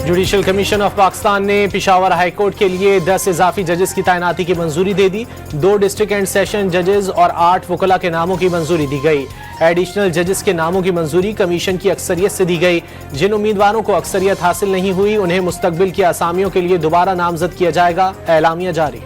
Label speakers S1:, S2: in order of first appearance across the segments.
S1: Judicial commission of Pakistan ने Peshawar high court के लिए 10 इजाफी जजेस की तैनाती की मंजूरी दे दी। 2 डिस्ट्रिक्ट एंड सेशन जजेस और 8 वकला के नामों की मंजूरी दी गई। एडिशनल जजेस के नामों की मंजूरी कमीशन की अक्सरियत से दी गई। जिन उम्मीदवारों को अक्सरियत हासिल नहीं हुई उन्हें मुस्तकबिल की असामियों के लिए दोबारा नामजद किया जाएगा। एलामिया जारी।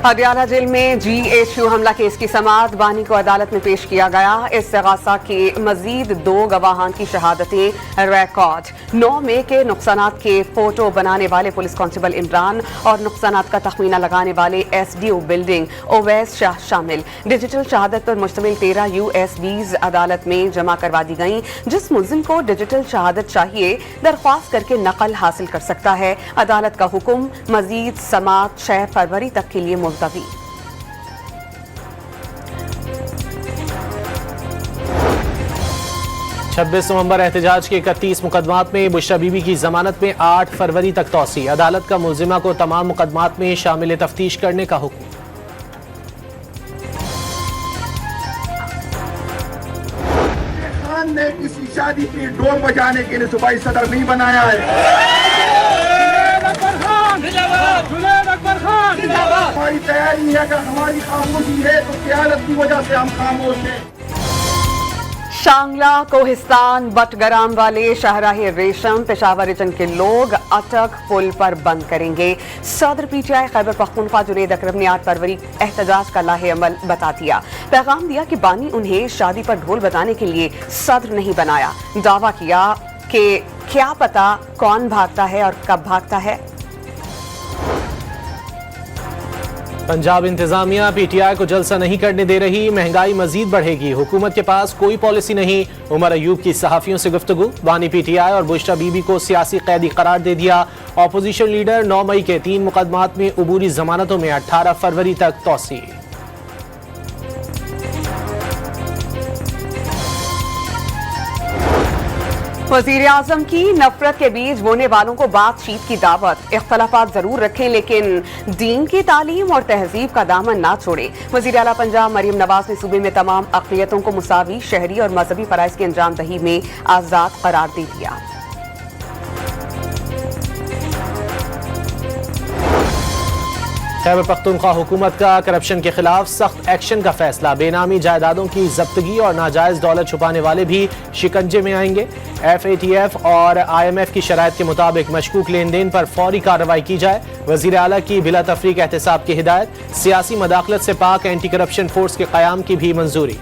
S2: पटियाला जेल में GHU हमला केस की समाअत बानी को अदालत में पेश किया गया। इस्तिगासा के मजीद 2 गवाहान की शहादतें रिकॉर्ड। 9 मई के नुकसानात के फोटो बनाने वाले पुलिस कांस्टेबल इमरान और नुकसानात का तखमीना लगाने वाले SDO बिल्डिंग ओवैस शाह शामिल। डिजिटल शहादत पर मुश्तमिल 13 USBs अदालत में जमा करवा दी गई। जिस मुल्जिम को डिजिटल शहादत चाहिए दरख्वास्त करके नकल हासिल कर सकता है। अदालत का हुक्म मजीद समाअत 6 फरवरी तक के लिए मुलतवी।
S1: 26 नवंबर एहतजाज के 31 मुकदमात में बुशरा बीबी की जमानत में 8 फरवरी तक तौसी। अदालत का मुल्जिमा को तमाम मुकदमात में शामिल तफ्तीश करने का हुक्म।
S3: खान ने किसी शादी की डोर बजाने के लिए सूबाई सदर नहीं बनाया है। हमारी तैयारी है, अगर हमारी खामोशी है तो क़यादत की वजह से हम खामोश हैं।
S2: शांगला कोहिस्तान बटगराम वाले शाहराह रेशम पेशावर रीजन के लोग अटक पुल पर बंद करेंगे। सदर PTI खैबर पख्तूनख्वा जुनेद अकरम ने 8 फरवरी एहतजाज का लाहे अमल बता दिया। पैगाम दिया कि बानी उन्हें शादी पर ढोल बजाने के लिए सदर नहीं बनाया। दावा किया कि क्या पता कौन भागता है और कब भागता है।
S1: पंजाब इंतजामिया PTI को जलसा नहीं करने दे रही। महंगाई मजीद बढ़ेगी। हुकूमत के पास कोई पॉलिसी नहीं। उमर अयूब की सहाफियों से गुफ्तगू। बानी PTI और बुशरा बीबी को सियासी कैदी करार दे दिया। ऑपोजिशन लीडर 9 मई के 3 मुकदमात में अबूरी जमानतों में 18 फरवरी तक तौसी।
S2: वज़ीर आज़म की नफरत के बीच बोने वालों को बातचीत की दावत। इख्तलाफात जरूर रखें लेकिन दीन की तालीम और तहजीब का दामन ना छोड़े। वज़ीर आला पंजाब मरियम नवाज ने सूबे में तमाम अक़लियतों को मुसावी शहरी और मजहबी फराइज़ की अंजाम दही में आज़ाद करार दे दिया।
S1: खैबर पख्तूनख्वा हुकूमत का करप्शन के खिलाफ सख्त एक्शन का फैसला। बेनामी जायदादों की जब्तगी और नाजायज दौलत छुपाने वाले भी शिकंजे में आएंगे। FATF और IMF की शराइत के मुताबिक मशकूक लेन देन पर फौरी कार्रवाई की जाए। वज़ीर आला की बिला तफरीक एहतसाब की हिदायत। सियासी मदाखलत से पाक एंटी करप्शन फोर्स के क़याम की भी मंजूरी।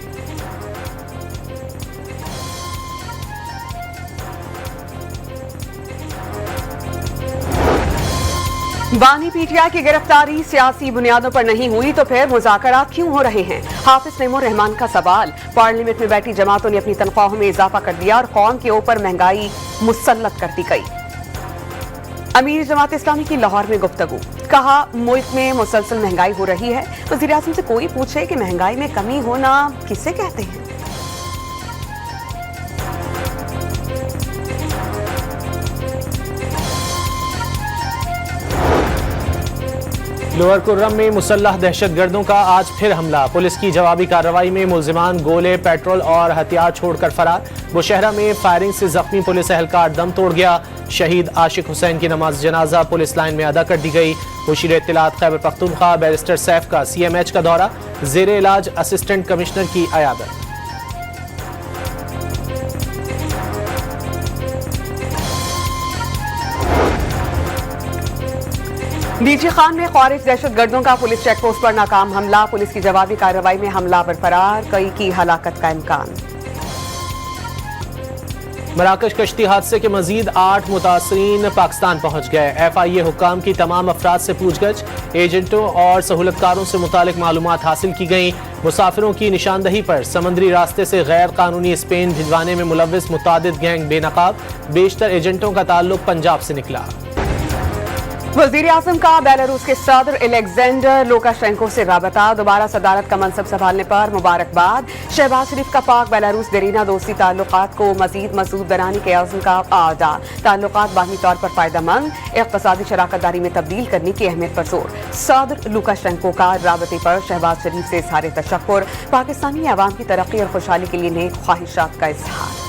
S2: बानी PTI की गिरफ्तारी सियासी बुनियादों पर नहीं हुई तो फिर मुज़ाकरात क्यों हो रहे हैं। हाफिज नईमुर रहमान का सवाल। पार्लियामेंट में बैठी जमातों ने अपनी तनख्वाहों में इजाफा कर दिया और कौम के ऊपर महंगाई मुसल्लत कर दी गई। अमीर जमात इस्लामी की लाहौर में गुफ्तगू। कहा मुल्क में मुसलसल महंगाई हो रही है। वज़ीर आज़म से कोई पूछे कि महंगाई में कमी होना किसे कहते हैं।
S1: लोअर कुर्रम में मुसल्लह दहशतगर्दों का आज फिर हमला। पुलिस की जवाबी कार्रवाई में मुल्जिमान गोले, पेट्रोल और हथियार छोड़कर फरार। बुशहरा में फायरिंग से जख्मी पुलिस एहलकार दम तोड़ गया। शहीद आशिक हुसैन की नमाज जनाजा पुलिस लाइन में अदा कर दी गई। मुशीर इत्तलात खैबर पख्तूनख्वा बैरिस्टर सैफ का CMH का दौरा। जेर इलाज असिस्टेंट कमिश्नर की अयादत।
S2: डीजी खान में ख्वारिज दहशतगर्दों का पुलिस चेकपोस्ट पर नाकाम हमला। पुलिस की जवाबी कार्रवाई में हमलावर फरार। कई की हलाकत का इम्कान।
S1: मराकश कश्ती हादसे के मजीद 8 मुतासरीन पाकिस्तान पहुंच गए। FIA हुक्काम की तमाम अफराद से पूछगछ। एजेंटों और सहूलतकारों से मुतालिक मालूमात हासिल की गई। मुसाफिरों की निशानदही पर समंदरी रास्ते से गैर कानूनी स्पेन भिजवाने में मुलव्विस मुतादिद गैंग बेनकाब। बेशतर एजेंटों का ताल्लुक पंजाब से निकला।
S2: वजीर आजम का बेलारूस के सदर एलेक्जेंडर लुकाशेंको से राबता, दोबारा सदारत का मनसब संभालने पर मुबारकबाद। शहबाज शरीफ का पाक बेलारूस देरीना दोस्ती ताल्लुकात को मजीद मजबूत बनाने के आज़म का आदा, ताल्लुकात बाहमी तौर पर फायदेमंद, इक़्तिसादी शराकतदारी में तब्दील करने की अहमियत पर जोर। सदर लुकाशेंको का राबते पर शहबाज शरीफ से इज़हार तशक्कुर, पाकिस्तानी अवाम की तरक्की और खुशहाली के लिए नेक ख्वाहिशात का इजहार।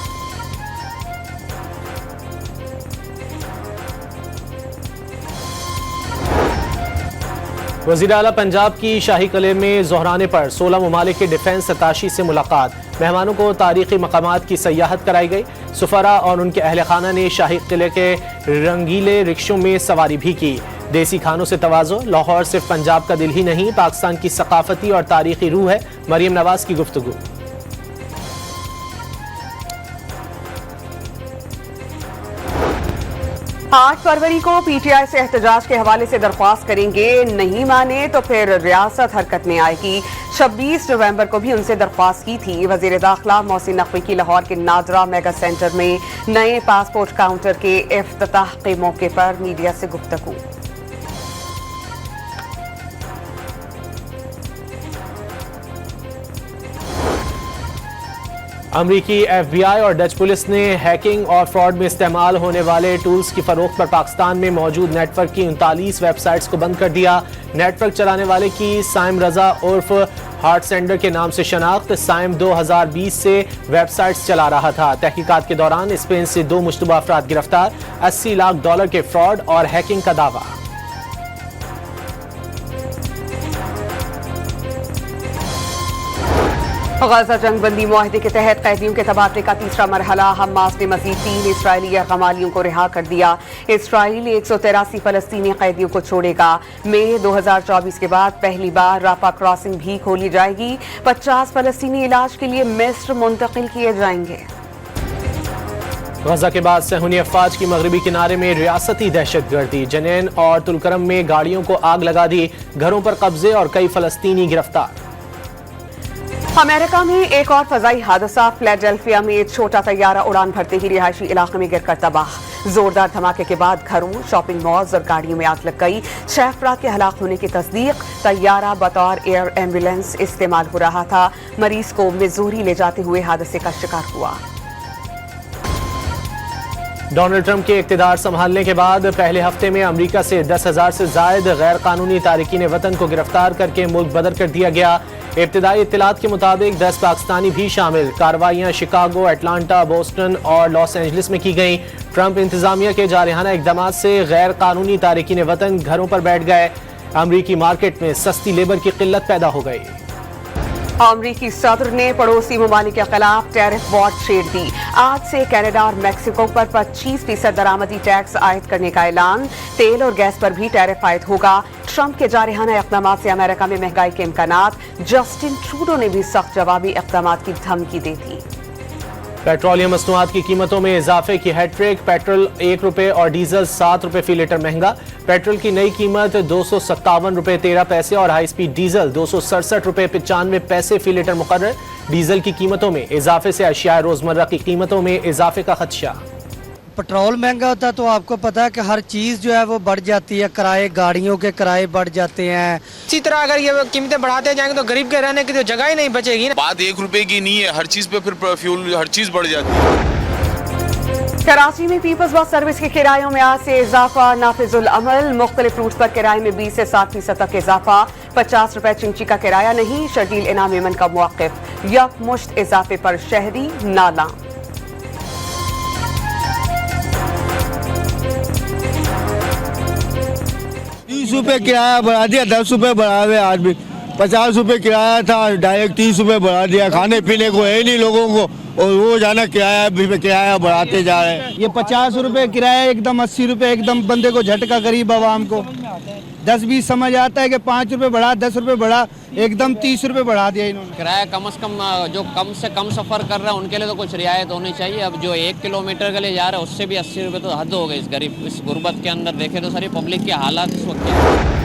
S1: वज़ीर आला पंजाब की शाही किले में ज़ोहराने पर 16 ममालिक के डिफेंस अताशी से मुलाकात, मेहमानों को तारीखी मकामात की सयाहत कराई गई। सुफरा और उनके अहल खाना ने शाही किले के रंगीले रिक्शों में सवारी भी की। देसी खानों से तवाज़ो, लाहौर सिर्फ पंजाब का दिल ही नहीं पाकिस्तान की सकाफती और तारीखी रूह है। मरियम नवाज की गुफ्तगू।
S2: 8 फरवरी को पीटीआई से एहतजाज के हवाले से दरख्वास्त करेंगे, नहीं माने तो फिर रियासत हरकत में आएगी। 26 नवंबर को भी उनसे दरख्वास्त की थी। वजीर दाखिला मोहसिन नकवी की लाहौर के नाजरा मेगा सेंटर में नए पासपोर्ट काउंटर के इफ्तिताह के मौके पर मीडिया से गुफ्तगू।
S1: अमरीकी FBI और डच पुलिस ने हैकिंग और फ्रॉड में इस्तेमाल होने वाले टूल्स की फरोख्त पर पाकिस्तान में मौजूद नेटवर्क की 39 वेबसाइट्स को बंद कर दिया। नेटवर्क चलाने वाले की साइम रजा उर्फ हार्ट सेंडर के नाम से शनाख्त। साइम 2020 से वेबसाइट्स चला रहा था। तहकीकात के दौरान स्पेन से 2 मुश्तबा अफराद गिरफ्तार। $80 लाख के फ्रॉड और हैकिंग का दावा।
S2: गजा जंगबंदी मुआहदे के तहत कैदियों के तबादले का तीसरा मरहला। हमास ने मजीद 3 इसराइली अगमालियों को रिहा कर दिया। इसराइल 183 फलस्तीनी कैदियों को छोड़ेगा। मई 2024 के बाद पहली बार राफा क्रॉसिंग भी खोली जाएगी। 50 फलस्तीनी इलाज के लिए मिस्र मुंतकिल किए जाएंगे।
S1: गजा के बाद सहूनी अफवाज की मगरबी किनारे में रियासती दहशतगर्दी। जनेन और तुलकरम में गाड़ियों को आग लगा दी। घरों पर कब्जे और कई फलस्तीनी गिरफ्तार।
S2: अमेरिका में एक और फजाई हादसा। फिलाडेल्फिया में एक छोटा तैयारा उड़ान भरते ही रिहायशी इलाके में गिरकर तबाह। जोरदार धमाके के बाद घरों, शॉपिंग मॉल्स और गाड़ियों में आग लग गई। 6 अफराद के हलाक होने की तस्दीक। तैयारा बतौर एयर एम्बुलेंस इस्तेमाल हो रहा था। मरीज को मिजूरी ले जाते हुए हादसे का शिकार हुआ।
S1: डोनाल्ड ट्रंप के इक़्तिदार संभालने के बाद पहले हफ्ते में अमेरिका से 10,000 से जायद गैर कानूनी तारिकीन वतन को गिरफ्तार करके मुल्क बदर कर दिया गया। इब्तिदाई इत्तलात के मुताबिक 10 पाकिस्तानी भी शामिल। कार्रवाइयाँ शिकागो, अटलांटा, बोस्टन और लॉस एंजलिस में की गई। ट्रंप इंतजामिया के जारहाना इकदाम से गैर कानूनी तारिकीन वतन घरों पर बैठ गए। अमरीकी मार्केट में सस्ती लेबर की किल्लत पैदा हो गई।
S2: अमरीकी सदर ने पड़ोसी ममालिक के खिलाफ टैरिफ वॉर छेड़ दी। आज से कनाडा और मैक्सिको पर 25% दरामदी टैक्स आयद करने का ऐलान। तेल और गैस पर भी टैरिफ आयद होगा। ट्रंप के जारहाना इक़दाम से अमेरिका में महंगाई के इम्कानात। जस्टिन ट्रूडो ने भी सख्त जवाबी इक़दाम की धमकी दे दी।
S1: पेट्रोलियम मसनूआत की कीमतों में इजाफे की हैट्रिक। पेट्रोल ₹1 और डीजल ₹7 फी लीटर महंगा। पेट्रोल की नई कीमत ₹257.13 और हाई स्पीड डीजल ₹267.95 फी लीटर मुकर्रर। डीजल की कीमतों में इजाफे से अशिया रोजमर्रा की कीमतों में इजाफे का खदशा।
S4: पेट्रोल महंगा होता है तो आपको पता है कि हर चीज़ जो है वो बढ़ जाती है। किराए, गाड़ियों के किराए बढ़ जाते हैं।
S5: इसी तरह अगर ये कीमतें बढ़ाते जाएंगे तो गरीब के रहने की तो जगह ही नहीं बचेगी ना।
S6: बात ₹1 की नहीं है, हर चीज़ पे फिर फ्यूल हर चीज़ बढ़ जाती है।
S2: कराची में पीपल्स बस सर्विस के किरायों में आज से इजाफा नाफिजुल अमल। मुख्तलिफ रूट्स पर किराए में 20 से 60% तक इजाफा। ₹50 चिंची का किराया नहीं। शर्जील इनाम यमन का मौक़िफ़। यकमुश्त इजाफे पर शहरी नाला।
S7: ₹30 किराया बढ़ा दिया, ₹10 बढ़ा हुए। आज भी ₹50 किराया था, डायरेक्ट ₹30 बढ़ा दिया। खाने पीने को है नहीं लोगों को और वो जाना किराया बढ़ाते जा रहे हैं। ये ₹50 किराया एकदम, ₹80 एकदम बंदे को झटका, गरीब आवाम को 10-20 समझ आता है कि ₹5 बढ़ा, ₹10 बढ़ा, एकदम ₹30 बढ़ा दिया इन्होंने।
S8: किराया कम से कम जो कम से कम सफ़र कर रहा है उनके लिए तो कुछ रियायत होनी चाहिए। अब जो 1 किलोमीटर के लिए जा रहा है उससे भी ₹80 तो हद हो गई इस गरीब, इस गुर्बत के अंदर। देखे तो सारी पब्लिक के हालात इस वक्त क्या है।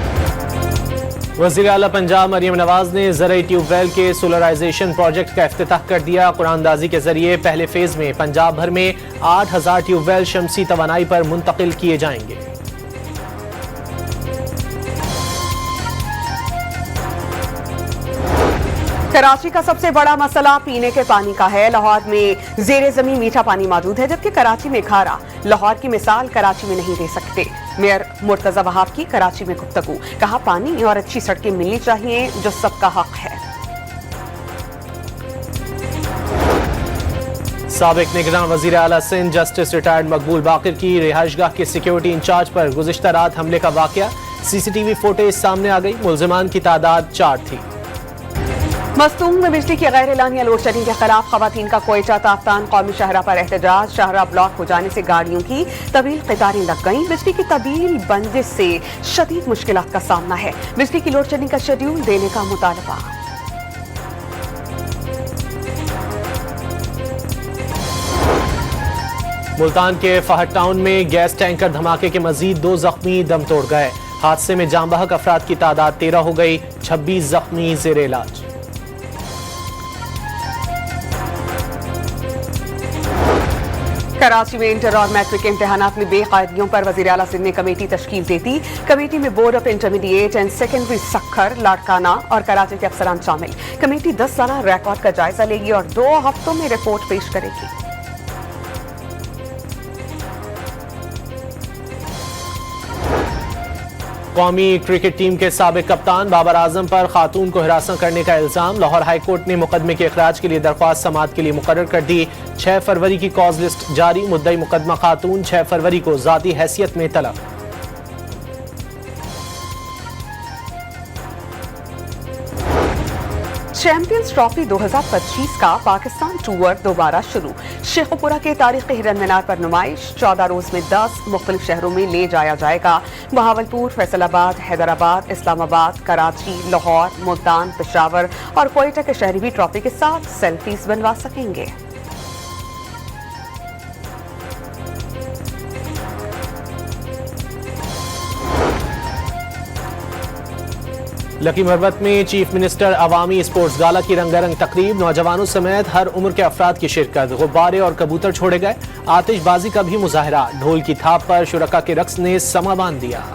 S1: वज़ीर आला पंजाब मरियम नवाज ने ज़रई ट्यूबवेल के सोलराइजेशन प्रोजेक्ट का इफ्तिताह कर दिया। कुरानदाजी के जरिए पहले फेज में पंजाब भर में 8,000 ट्यूबवेल शमसी तवानाई पर मुंतकिल किए जाएंगे।
S2: कराची का सबसे बड़ा मसला पीने के पानी का है। लाहौर में जेरे जमीन मीठा पानी मौजूद है, जबकि कराची में खारा। लाहौर की मिसाल कराची में नहीं दे सकते। मेयर मुर्तजा वहाब की कराची में गुफ्तगू, कहा पानी और अच्छी सड़कें मिलनी चाहिए जो सबका हक है।
S1: साबिक निगरान वजीर आला सिंध जस्टिस रिटायर्ड मकबूल बाकिर की रिहाइशगाह के सिक्योरिटी इंचार्ज पर गुज़िश्ता रात हमले का वाकया। सीसीटीवी फुटेज सामने आ गई। मुल्जिमान की तादाद 4 थी।
S2: मस्तूंग में बिजली की गैर एलानिया लोड शेडिंग के खिलाफ खवातीन का कोयटा ताफ्तान कौमी शाहरा पर एहतजाज। शाहरा ब्लॉक हो जाने से गाड़ियों की तवील कतारें लग गईं। बिजली की तवील बंदिश से शदीद मुश्किलात का सामना है। बिजली की लोड शेडिंग का शेड्यूल देने का मुतालबा।
S1: मुल्तान के फहद टाउन में गैस टैंकर धमाके के मजीद 2 जख्मी दम तोड़ गए। हादसे में जाम बहक अफराद की तादाद 13 हो गई। 26 जख्मी जेर इलाज।
S2: कराची में इंटर और मैट्रिक के इम्तिहानात में बेकायदगियों पर वज़ीर आला सिंध ने कमेटी तश्कील दे दी। कमेटी में board of intermediate and secondary Sukkur, Larkana और कराची के अफसरान शामिल। कमेटी 10 साल रिकॉर्ड का जायजा लेगी और 2 हफ्तों में रिपोर्ट पेश करेगी।
S1: कौमी क्रिकेट टीम के साबिक कप्तान बाबर आजम पर खातून को हिरासत करने का इल्जाम। लाहौर हाई कोर्ट ने मुकदमे के इखराज के लिए दरख्वास्त समाअत के लिए मुकर्रर कर दी। 6 फरवरी की कॉज लिस्ट जारी। मुद्दई मुकदमा खातून 6 फरवरी को जाती हैसियत में तलब।
S2: चैंपियंस ट्रॉफी 2025 का पाकिस्तान टूर दोबारा शुरू। शेखुपुरा के तारीखी हिरन मीनार पर नुमाइश। 14 रोज में 10 मुख्तलिफ शहरों में ले जाया जाएगा। बहावलपुर, फैसलाबाद, हैदराबाद, इस्लामाबाद, कराची, लाहौर, मुल्तान, पेशावर और कोयटा के शहरी भी ट्रॉफी के साथ सेल्फीज बनवा सकेंगे।
S1: लकी मरबत में चीफ मिनिस्टर अवामी स्पोर्ट्स गाला की रंगारंग तकरीब। नौजवानों समेत हर उम्र के अफराद की शिरकत। गुब्बारे और कबूतर छोड़े गए। आतिशबाजी का भी मुजाहरा। ढोल की थाप पर शुरका के रक्स ने समा बांध दिया।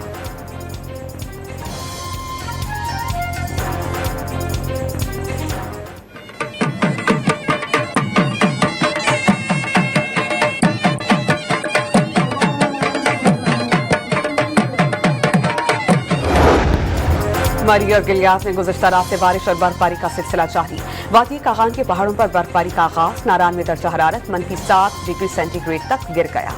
S2: मरी और गिलियात में गुज़श्ता रात से बारिश और बर्फबारी का सिलसिला जारी। वादी कागान के पहाड़ों पर बर्फबारी का आगाज। नारान में दर्जा हरारत -7 डिग्री सेंटीग्रेड तक गिर गया।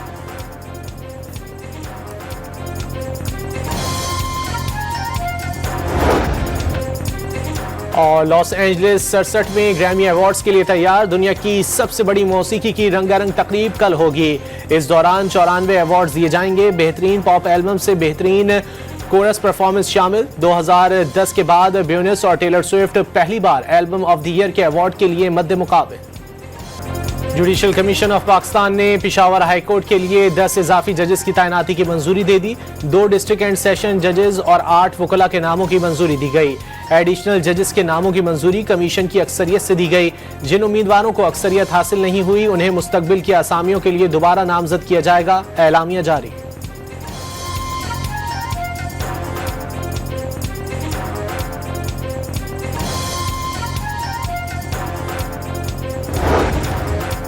S1: और लॉस एंजलिस 67 में ग्रैमी अवार्ड्स के लिए तैयार। दुनिया की सबसे बड़ी मौसीकी की रंगारंग तकरीब कल होगी। इस दौरान 94 अवार्ड्स दिए जाएंगे। बेहतरीन पॉप एल्बम से बेहतरीन कोरस परफॉर्मेंस शामिल। 2010 के बाद ब्यूनिस और टेलर स्विफ्ट पहली बार एल्बम ऑफ द ईयर के अवार्ड के लिए मद्दे मुकाबिल। जुडिशल कमीशन ऑफ पाकिस्तान ने पेशावर हाई कोर्ट के लिए 10 इजाफी जजेस की तैनाती की मंजूरी दे दी। 2 डिस्ट्रिक्ट एंड सेशन जजेस और 8 वकला के नामों की मंजूरी दी गई। एडिशनल जजेस के नामों की मंजूरी कमीशन की अक्सरियत से दी गई। जिन उम्मीदवारों को अक्सरियत हासिल नहीं हुई उन्हें मुस्तकबिल की आसामियों के लिए दोबारा नामजद किया जाएगा। एलामिया जारी।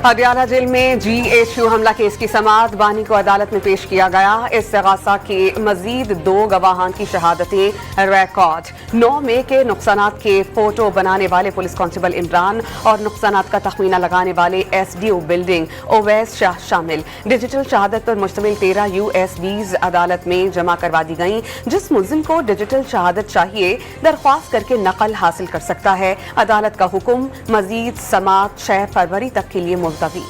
S2: पटियाला जेल में GHU हमला केस की समाअत बानी को अदालत में पेश किया गया। इस्तिगासा के मजीद 2 गवाहान की शहादतें रिकॉर्ड। 9 मई के नुकसानात के फोटो बनाने वाले पुलिस कांस्टेबल इमरान और नुकसानात का तखमीना लगाने वाले SDO बिल्डिंग ओवैस शाह शामिल। डिजिटल शहादत पर मुश्तमिल 13 USBs अदालत में जमा करवा दी गई। जिस मुल्जिम को डिजिटल शहादत चाहिए दरख्वास्त करके नकल हासिल कर सकता है। अदालत का हुक्म मजीद समाअत 6 फरवरी तक के लिए मुलतवी।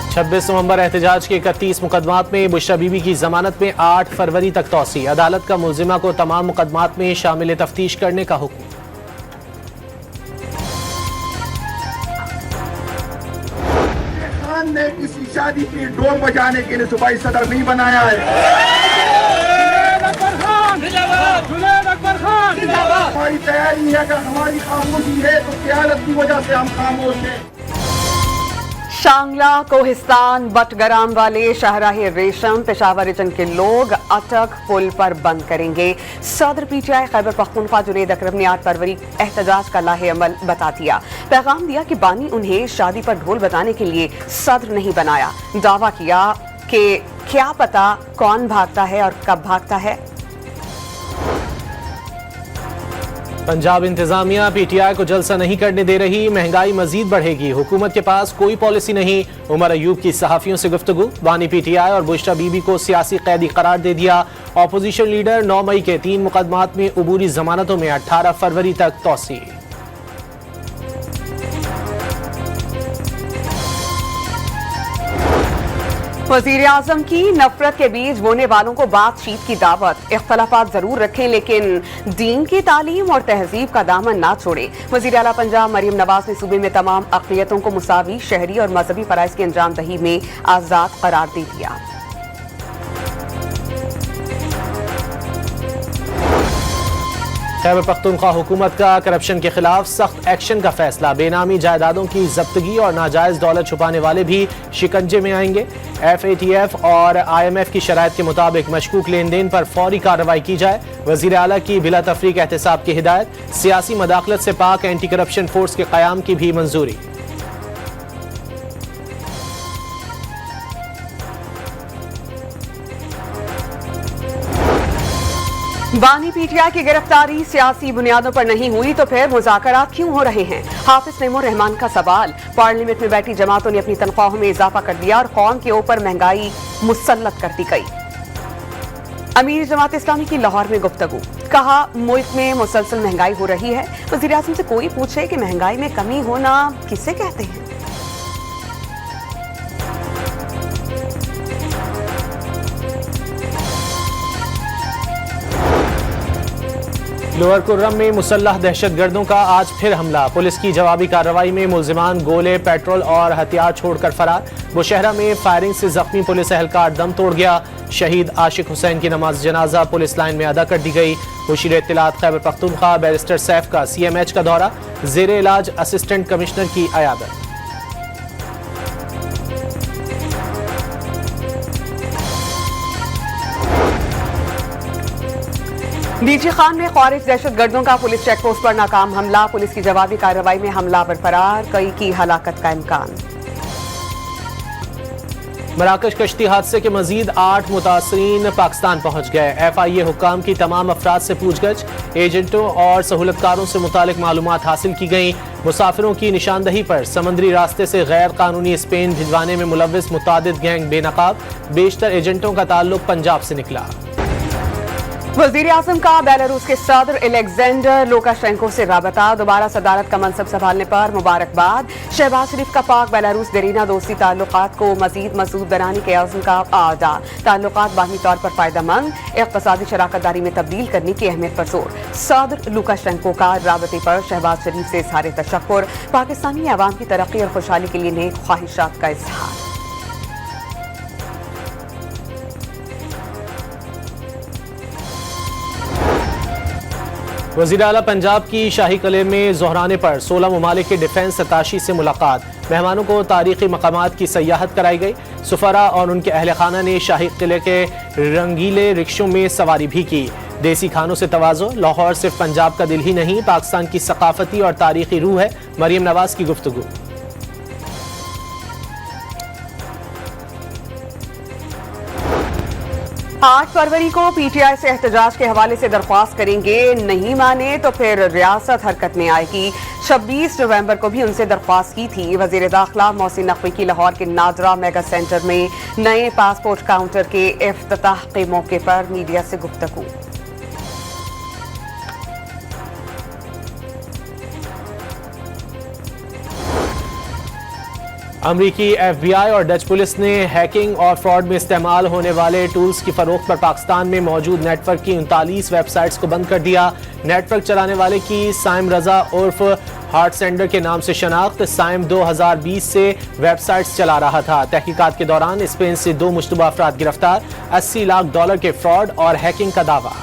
S1: 26 नवंबर एहतजाज के 31 मुकदमात में बुशरा बीबी की जमानत में 8 फरवरी तक तौसी। अदालत का मुल्जिमा को तमाम मुकदमात में शामिल तफ्तीश करने का हुक्म।
S3: खान ने किसी शादी की ढोल बजाने के लिए सूबाई सदर नहीं बनाया है। हमारी तैयारी है, अगर हमारी खामोशी है तो क़यादत की वजह से हम खामोश हैं।
S2: शांगला, कोहिस्तान, बटगराम वाले शाहराह रेशम पेशावर रीजन के लोग अटक पुल पर बंद करेंगे। सदर पीटीआई खैबर पख्तूनख्वा जुनेद अकरम ने 8 फरवरी एहतजाज का लाहे अमल बता दिया। पैगाम दिया कि बानी उन्हें शादी पर ढोल बजाने के लिए सदर नहीं बनाया। दावा किया कि क्या पता कौन भागता है और कब भागता है।
S1: पंजाब इंतजामिया पीटीआई को जलसा नहीं करने दे रही, महंगाई मजीद बढ़ेगी, हुकूमत के पास कोई पॉलिसी नहीं। उमर अयूब की सहाफियों से गुफ्तगू। बानी पीटीआई और बुशरा बीबी को सियासी कैदी करार दे दिया। ऑपोजिशन लीडर 9 मई के 3 मुकदमात में अबूरी जमानतों में 18 फरवरी तक तौसी।
S2: वजीर आजम की नफरत के बीच बोने वालों को बातचीत की दावत। इख्तलाफात जरूर रखें लेकिन दीन की तालीम और तहजीब का दामन ना छोड़े। वजीर आला पंजाब मरियम नवाज ने सूबे में तमाम अक़लियतों को मुसावी शहरी और मजहबी फराइज की अंजामदही में आज़ाद करार दे दिया।
S1: खैबर पख्तूनख्वा हुकूमत का करप्शन के खिलाफ सख्त एक्शन का फैसला। बेनामी जायदादों की जब्तगी और नाजायज दौलत छुपाने वाले भी शिकंजे में आएंगे। FATF और IMF की शराइत के मुताबिक मशकूक लेन देन पर फौरी कार्रवाई की जाए। वजीर आला की बिला तफरीक एहतसाब की हिदायत। सियासी मदाखलत से पाक एंटी करप्शन फोर्स के क़याम की भी मंजूरी।
S2: बानी पीटीआई की गिरफ्तारी सियासी बुनियादों पर नहीं हुई तो फिर मुज़ाकरात क्यों हो रहे हैं? हाफिज नईमुर रहमान का सवाल। पार्लियामेंट में बैठी जमातों ने अपनी तनख्वाहों में इजाफा कर दिया और कौम के ऊपर महंगाई मुसल्लत कर दी गई। अमीर जमात इस्लामी की लाहौर में गुफ्तगू। कहा मुल्क में मुसलसल महंगाई हो रही है। वज़ीर आज़म से कोई पूछे कि महंगाई में कमी होना किसे कहते हैं।
S1: लोअर कुर्रम में मुसल्लह दहशतगर्दों का आज फिर हमला। पुलिस की जवाबी कार्रवाई में मुलजिमान गोले, पेट्रोल और हथियार छोड़कर फरार। बुशहरा में फायरिंग से जख्मी पुलिस एहलकार दम तोड़ गया। शहीद आशिक हुसैन की नमाज जनाजा पुलिस लाइन में अदा कर दी गई। मुशीर इत्तलात खैबर पख्तूनख्वा बैरिस्टर सैफ का CMH का दौरा। जेर इलाज असिस्टेंट कमिश्नर की अयादत।
S2: डीजी खान में ख्वारिज दहशतगर्दों का पुलिस चेक पोस्ट पर नाकाम हमला। पुलिस की जवाबी कार्रवाई में हमलावर फरार, कई की हलाकत का इम्कान।
S1: मराकश कश्ती हादसे के मजीद 8 मुतासरीन पाकिस्तान पहुंच गए। FIA हुक्काम की तमाम अफराद से पूछगछ। एजेंटों और सहूलतकारों से मुतालिक मालूमात हासिल की गई। मुसाफिरों की निशानदही पर समंदरी रास्ते से गैर कानूनी स्पेन भिजवाने में मुलव्विस मुतादिद गैंग बेनकाब। बेशतर एजेंटों का ताल्लुक पंजाब से निकला।
S2: वजीर आजम का बेलारूस के सदर एलेक्जेंडर लुकाशेंको से राबता। दोबारा सदारत का मनसब संभालने पर मुबारकबाद। शहबाज शरीफ का पाक बेलारूस देरीना दोस्ती ताल्लुकात को मजीद मजबूत बनाने के आज़म का आदा। ताल्लुकात बाहमी तौर पर फायदेमंद, इक़्तिसादी शराकतदारी में तब्दील करने की अहमियत पर जोर। सदर लुकाशेंको का राबते पर शहबाज शरीफ से इज़हार तशक्कुर। पाकिस्तानी अवाम की तरक्की और खुशहाली के लिए नेक ख्वाहिशात का इजहार।
S1: वज़ीर आला पंजाब की शाही किले में जोहराने पर 16 ममालिक के डिफेंस अताशी से मुलाकात। मेहमानों को तारीखी मकामात की सयाहत कराई गई। सुफरा और उनके अहल खाना ने शाही किले के रंगीले रिक्शों में सवारी भी की। देसी खानों से तवाज़ो। लाहौर सिर्फ पंजाब का दिल ही नहीं, पाकिस्तान की सकाफती और तारीखी रूह है। मरियम नवाज की गुफ्तगू।
S2: 8 फरवरी को पीटीआई से एहतजाज के हवाले से दरख्वास्त करेंगे, नहीं माने तो फिर रियासत हरकत में आएगी। 26 नवंबर को भी उनसे दरख्वास्त की थी। वजीर दाखिला मोहसिन नकवी की लाहौर के नादरा मेगा सेंटर में नए पासपोर्ट काउंटर के इफ्तिताह के मौके पर मीडिया से गुफ्तगू।
S1: अमरीकी FBI और डच पुलिस ने हैकिंग और फ्रॉड में इस्तेमाल होने वाले टूल्स की फरोख्त पर पाकिस्तान में मौजूद नेटवर्क की 39 वेबसाइट्स को बंद कर दिया। नेटवर्क चलाने वाले की साइम रजा उर्फ हार्ट सेंडर के नाम से शनाख्त। साइम 2020 से वेबसाइट्स चला रहा था। तहकीकात के दौरान स्पेन से 2 मुश्तबा अफराद गिरफ्तार। $80 लाख के फ्रॉड और हैकिंग का दावा।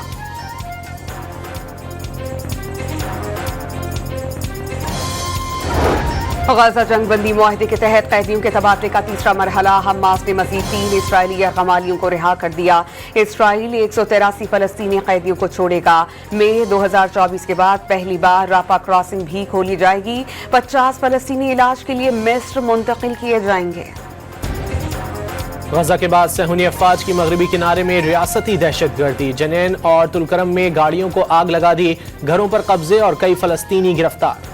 S2: गजा जंग बंदी मुआहदे के तहत कैदियों के तबादले का तीसरा मरहला। हमास ने मजीद 3 इस्राएली यरगमालियों को रिहा कर दिया। इसराइल 183 फलस्तीनी कैदियों को छोड़ेगा। मई 2024 के बाद पहली बार राफा क्रॉसिंग भी खोली जाएगी। 50 फलस्तीनी इलाज के लिए मिस्र मुंतकिल किए जाएंगे।
S1: गजा के बाद सहूनी अफवाज की मगरबी किनारे में रियासती दहशतगर्दी। जनेन और तुलकरम में गाड़ियों को आग लगा दी, घरों पर कब्जे और कई फलस्तीनी गिरफ्तार।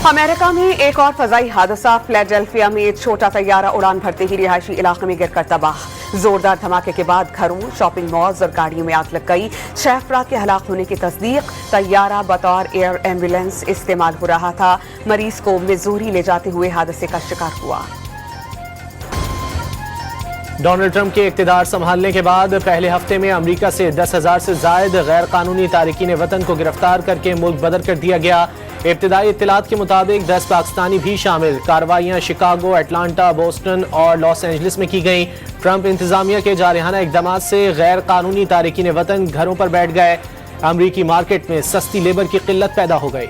S2: अमेरिका में एक और फजाई हादसा। फिलाडेल्फिया में एक छोटा तैयारा उड़ान भरते ही रिहायशी इलाके में गिरकर तबाह। जोरदार धमाके के बाद घरों, शॉपिंग मॉल्स और गाड़ियों में आग लग गई। 6 अफराद के हलाक होने की तस्दीक। तैयारा बतौर एयर एम्बुलेंस इस्तेमाल हो रहा था। मरीज को मिजूरी ले जाते हुए हादसे का शिकार हुआ।
S1: डोनाल्ड ट्रंप के इक़्तिदार संभालने के बाद पहले हफ्ते में अमेरिका से 10,000 से जायद गैर कानूनी तारिकीन वतन को गिरफ्तार करके मुल्क बदर कर दिया गया। इब्तिदाई इत्तलात के मुताबिक 10 पाकिस्तानी भी शामिल। कार्रवाइयां शिकागो, अटलांटा, बोस्टन और लॉस एंजलिस में की गई। ट्रंप इंतजामिया के जारहाना इक़दामात से गैर कानूनी तारिकीन वतन घरों पर बैठ गए। अमरीकी मार्केट में सस्ती लेबर की किल्लत पैदा हो गई।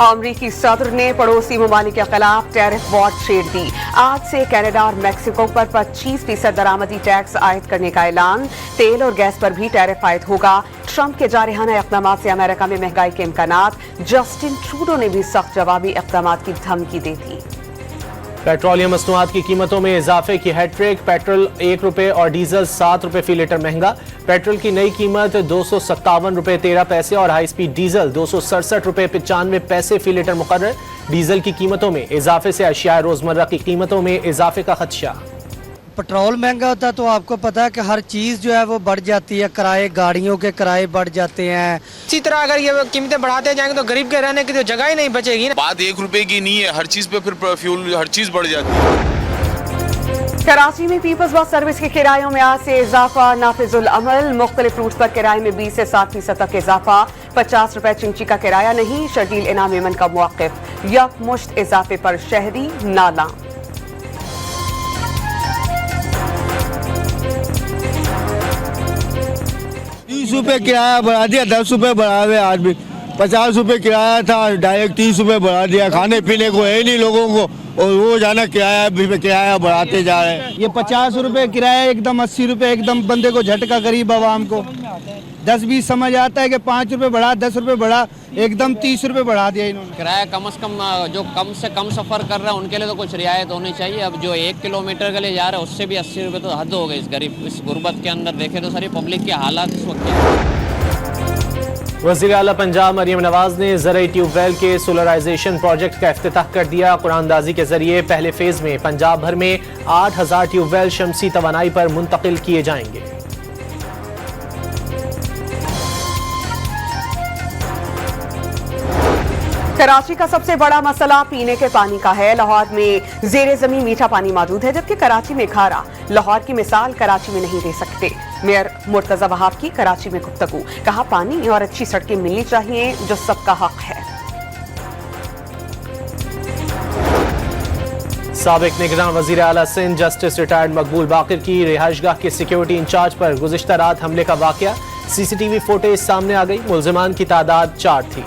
S2: अमरीकी सदर ने पड़ोसी ममालिक के खिलाफ टैरिफ वॉर छेड़ दी। आज से कनाडा और मैक्सिको पर 25% दरामदी टैक्स आयद करने का ऐलान। तेल और गैस पर भी टैरिफ आयद होगा। ट्रंप के जारहाना इक़दाम से अमेरिका में महंगाई के इम्कानात। जस्टिन ट्रूडो ने भी सख्त जवाबी इक़दाम की धमकी दे दी।
S1: पेट्रोलियम मसनूआत की कीमतों में इजाफे की हैट्रिक। पेट्रोल ₹1 और डीजल ₹7 फी लीटर महंगा। पेट्रोल की नई कीमत ₹257.13 और हाई स्पीड डीजल ₹267.95 फी लीटर मुकर्रर। डीजल की कीमतों में इजाफे से अशिया रोजमर्रा की कीमतों में इजाफे का खदशा।
S4: पेट्रोल महंगा होता है तो आपको पता है कि हर चीज़ जो है वो बढ़ जाती है। किराए, गाड़ियों के किराए बढ़ जाते हैं।
S5: इसी तरह अगर ये कीमतें बढ़ाते जाएंगे तो गरीब के रहने की तो जगह ही नहीं बचेगी ना।
S6: बात ₹1 की नहीं है, हर चीज पे फिर फ्यूल हर चीज बढ़ जाती है।
S2: कराची में पीपल्स बस सर्विस के किरायों में आज से इजाफा नाफिजुल अमल। मुख्तलिफ रूट्स पर किराए में 20 से 7% तक इजाफा। ₹50 चिंची का किराया नहीं। शर्जील इनाम यमन का मौक़िफ। यकमुश्त इजाफे पर शहरी नाला।
S7: ₹30 किराया बढ़ा दिया, ₹10 बढ़ा हुए। आज भी ₹50 किराया था, डायरेक्ट ₹30 बढ़ा दिया। खाने पीने को है नहीं लोगों को, और वो जाना किराया बढ़ाते जा रहे हैं।
S9: ये ₹50 किराया एकदम ₹80 एकदम बंदे को झटका, गरीब आवाम को 10-20 समझ आता है कि ₹5 बढ़ा, ₹10 बढ़ा, एकदम ₹30 बढ़ा दिया इन्होंने।
S8: किराया कम से कम जो कम से कम सफ़र कर रहे हैं उनके लिए तो कुछ रियायत होनी चाहिए। अब जो 1 किलोमीटर के लिए जा रहे हैं उससे भी ₹80 तो हद हो गई इस गुर्बत के अंदर। देखें तो सारी पब्लिक के हालात इस वक्त क्या है।
S1: वज़ीर आला पंजाब मरियम नवाज ने ज़रई ट्यूबवेल के सोलराइजेशन प्रोजेक्ट का इफ्तिताह कर दिया। कुरानदाजी के जरिए पहले फेज में पंजाब भर में 8,000 ट्यूबवेल शमसी तवानाई पर मुंतकिल किए जाएंगे।
S2: कराची का सबसे बड़ा मसला पीने के पानी का है। लाहौर में जेरे जमीन मीठा पानी मौजूद है, जबकि कराची में खारा। लाहौर की मिसाल कराची में नहीं दे सकते। मेयर मुर्तजा वहाब की कराची में गुफ्तगू। कहा पानी और अच्छी सड़कें मिलनी चाहिए जो सबका हक है।
S1: साबिक निगरान वज़ीर आला सिंध जस्टिस रिटायर्ड मकबूल बाकिर की रिहाइशगाह के सिक्योरिटी इंचार्ज पर गुज़िश्ता रात हमले का वाक़या। CCTV फुटेज सामने आ गई। मुल्ज़िमान की तादाद 4 थी।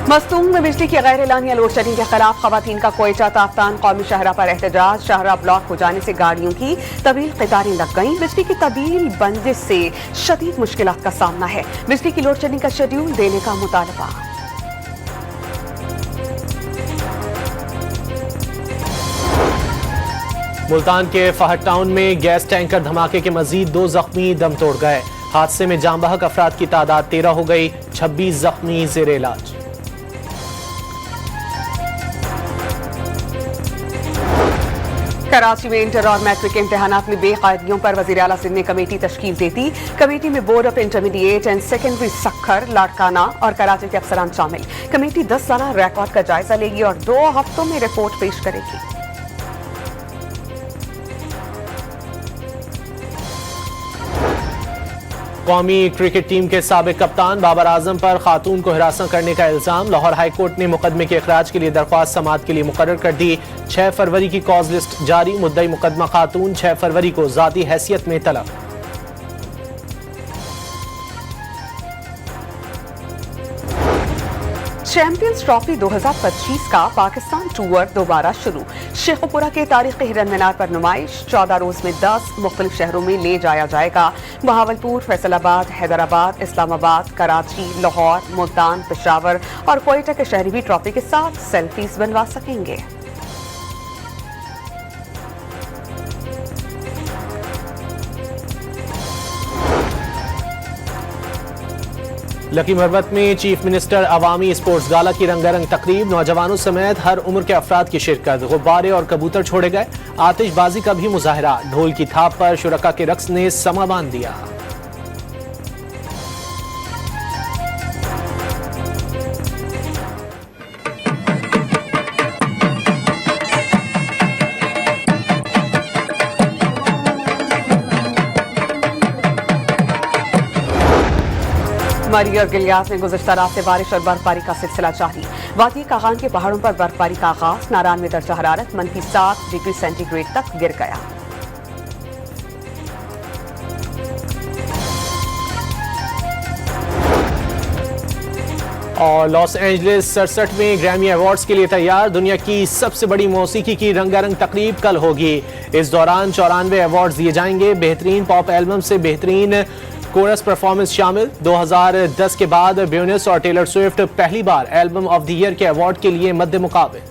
S2: मस्तूंग में बिजली की गैर एलानिया लोड शेडिंग के खिलाफ खवातीन का कोयटा ताफ्तान कौमी शाहरा पर एहतजाज। शाहरा ब्लॉक हो जाने से गाड़ियों की तवील कतारें लग गईं। बिजली की तवील बंदिश से शदीद मुश्किलात का सामना है। बिजली की लोड शेडिंग का शेड्यूल देने का मुतालबा।
S1: मुल्तान के फहद टाउन में गैस टैंकर धमाके के मजीद 2 जख्मी दम तोड़ गए। हादसे में जाम बहक अफराद की तादाद 13 हो गई। 26 जख्मी जेर इलाज।
S2: कराची में इंटर और मैट्रिक इम्तिहानात में बेकायदगियों पर वज़ीर आला सिंध ने कमेटी तश्कील दे दी। कमेटी में board of intermediate and secondary Sukkur, Larkana और कराची के अफसरान शामिल। कमेटी 10 साल रिकॉर्ड का जायजा लेगी और 2 हफ्तों में रिपोर्ट पेश करेगी।
S1: कौमी क्रिकेट टीम के साबिक कप्तान बाबर आजम पर खातून को हिरासत करने का इल्जाम। लाहौर हाई कोर्ट ने मुकदमे के इखराज के लिए दरख्वास्त समाअत के लिए मुकर्रर कर दी। 6 फरवरी की कॉज लिस्ट जारी। मुद्दई मुकदमा खातून 6 फरवरी को जाती हैसियत में तलब।
S2: चैंपियंस ट्रॉफी 2025 का पाकिस्तान टूर दोबारा शुरू। शेखुपुरा के तारीखी हिरन मीनार पर नुमाइश। 14 रोज में 10 मुख्तलिफ शहरों में ले जाया जाएगा। बहावलपुर, फैसलाबाद, हैदराबाद, इस्लामाबाद, कराची, लाहौर, मुल्तान, पेशावर और क्वेटा के शहरी भी ट्रॉफी के साथ सेल्फीज बनवा सकेंगे।
S1: लकी मरवत में चीफ मिनिस्टर अवामी स्पोर्ट्स गाला की रंगारंग तकरीब। नौजवानों समेत हर उम्र के अफराद की शिरकत। गुब्बारे और कबूतर छोड़े गए। आतिशबाजी का भी मुजाहरा। ढोल की थाप पर शुरका के रक्स ने समा बांध दिया।
S2: मरी और गिलियात में गुज़श्ता रात से बारिश और बर्फबारी का सिलसिला जारी। वादी कागान के पहाड़ों पर बर्फबारी का आगाज। नारान में दर्जा हरारत -7 डिग्री सेंटीग्रेड तक गिर गया।
S1: और लॉस एंजलिस 67 में ग्रैमी अवार्ड्स के लिए तैयार। दुनिया की सबसे बड़ी मौसीकी की रंगारंग तकरीब कल होगी। इस दौरान 94 अवार्ड्स दिए जाएंगे। बेहतरीन पॉप एल्बम से बेहतरीन कोरस परफॉर्मेंस शामिल। 2010 के बाद बेयोनेस और टेलर स्विफ्ट पहली बार एल्बम ऑफ द ईयर के अवार्ड के लिए मद्दे मुकाबिल।